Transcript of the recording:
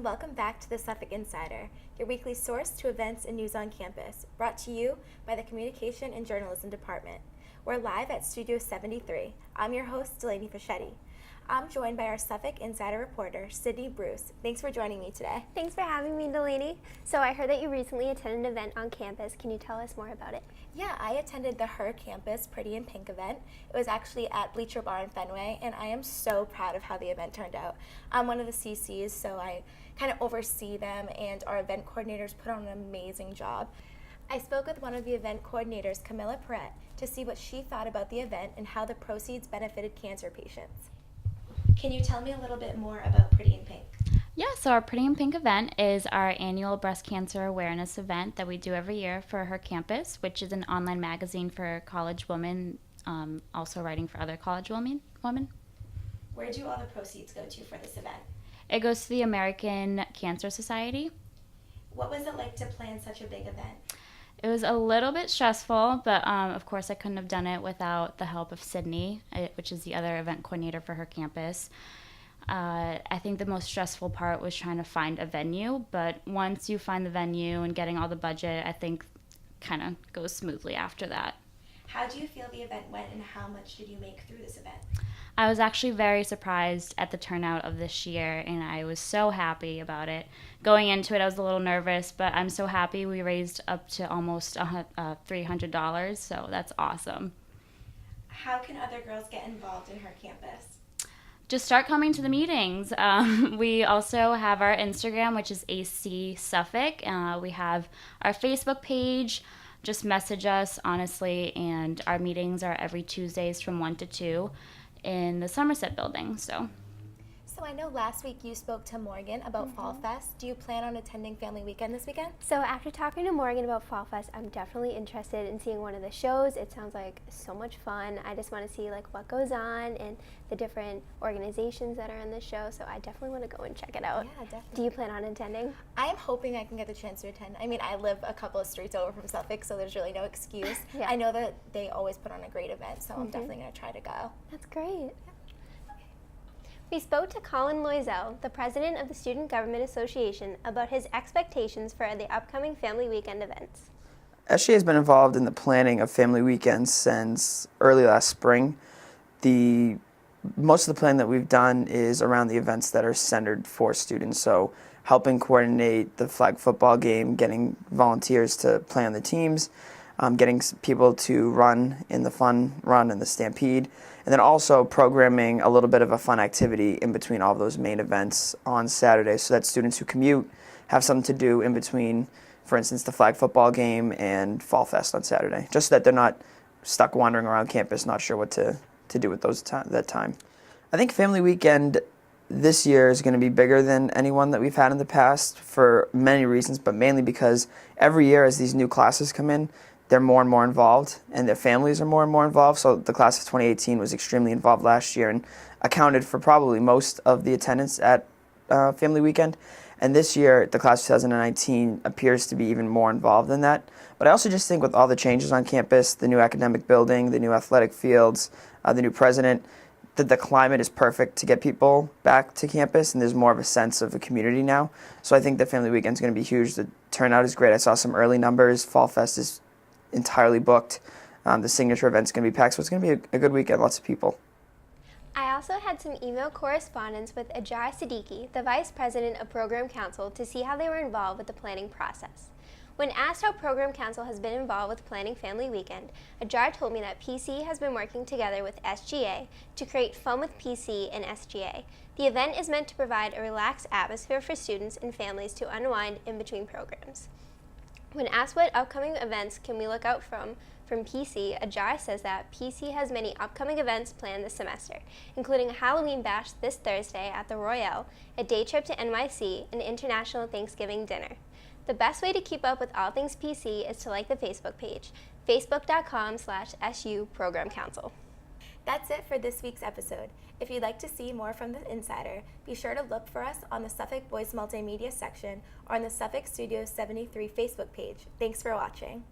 and welcome back to the Suffolk Insider, your weekly source to events and news on campus, brought to you by the Communication and Journalism Department. We're live at Studio 73. I'm your host, Delaney Fischetti. I'm joined by our Suffolk Insider reporter, Sydney Bruce. Thanks for joining me today. Thanks for having me, Delaney. So I heard that you recently attended an event on campus. Can you tell us more about it? Yeah, I attended the Her Campus Pretty in Pink event. It was actually at Bleacher Bar in Fenway, and I am so proud of how the event turned out. I'm one of the CCs, so I kind of oversee them, and our event coordinators put on an amazing job. I spoke with one of the event coordinators, Camilla Perret, to see what she thought about the event and how the proceeds benefited cancer patients. Can you tell me a little bit more about Pretty in Pink? Yeah, so our Pretty in Pink event is our annual breast cancer awareness event that we do every year for Her Campus, which is an online magazine for college women, also writing for other college women. Where do all the proceeds go to for this event? It goes to the American Cancer Society. What was it like to plan such a big event? It was a little bit stressful, but of course I couldn't have done it without the help of Sydney, which is the other event coordinator for Her Campus. I think the most stressful part was trying to find a venue, but once you find the venue and getting all the budget, I think kind of goes smoothly after that. How do you feel the event went, and how much did you make through this event? I was actually very surprised at the turnout of this year, and I was so happy about it. Going into it, I was a little nervous, but I'm so happy we raised up to almost $300, so that's awesome. How can other girls get involved in Her Campus? Just start coming to the meetings. We also have our Instagram, which is AC Suffolk. We have our Facebook page. Just message us, honestly, and our meetings are every Tuesdays from 1 to 2 in the Somerset building. So I know last week you spoke to Morgan about Fall Fest. Do you plan on attending Family Weekend this weekend? So after talking to Morgan about Fall Fest, I'm definitely interested in seeing one of the shows. It sounds like so much fun. I just want to see like what goes on and the different organizations that are in the show. So I definitely want to go and check it out. Yeah, definitely. Do you plan on attending? I am hoping I can get the chance to attend. I mean, I live a couple of streets over from Suffolk, so there's really no excuse. Yeah. I know that they always put on a great event, so I'm definitely going to try to go. That's great. We spoke to Colin Loisel, the president of the Student Government Association, about his expectations for the upcoming Family Weekend events. SGA has been involved in the planning of Family Weekends since early last spring. Most of the planning that we've done is around the events that are centered for students, so helping coordinate the flag football game, getting volunteers to play on the teams, getting people to run in the fun run and the stampede, and then also programming a little bit of a fun activity in between all of those main events on Saturday so that students who commute have something to do in between, for instance, the flag football game and Fall Fest on Saturday, just so that they're not stuck wandering around campus not sure what to do with that time. I think Family Weekend this year is going to be bigger than any one that we've had in the past for many reasons, but mainly because every year as these new classes come in, they're more and more involved, and their families are more and more involved. So the class of 2018 was extremely involved last year and accounted for probably most of the attendance at Family Weekend. And this year, the class of 2019 appears to be even more involved than that. But I also just think with all the changes on campus, the new academic building, the new athletic fields, the new president, that the climate is perfect to get people back to campus, and there's more of a sense of a community now. So I think the Family Weekend is going to be huge. The turnout is great. I saw some early numbers. Fall Fest is entirely booked. The signature event's going to be packed, so it's going to be a good weekend, lots of people. I also had some email correspondence with Ajar Siddiqui, the Vice President of Program Council, to see how they were involved with the planning process. When asked how Program Council has been involved with planning Family Weekend, Ajar told me that PC has been working together with SGA to create Fun with PC and SGA. The event is meant to provide a relaxed atmosphere for students and families to unwind in between programs. When asked what upcoming events can we look out from PC, Ajar says that PC has many upcoming events planned this semester, including a Halloween bash this Thursday at the Royale, a day trip to NYC, and International Thanksgiving dinner. The best way to keep up with all things PC is to like the Facebook page, facebook.com/SU Program Council. That's it for this week's episode. If you'd like to see more from the Insider, be sure to look for us on the Suffolk Boys Multimedia section or on the Suffolk Studio 73 Facebook page. Thanks for watching.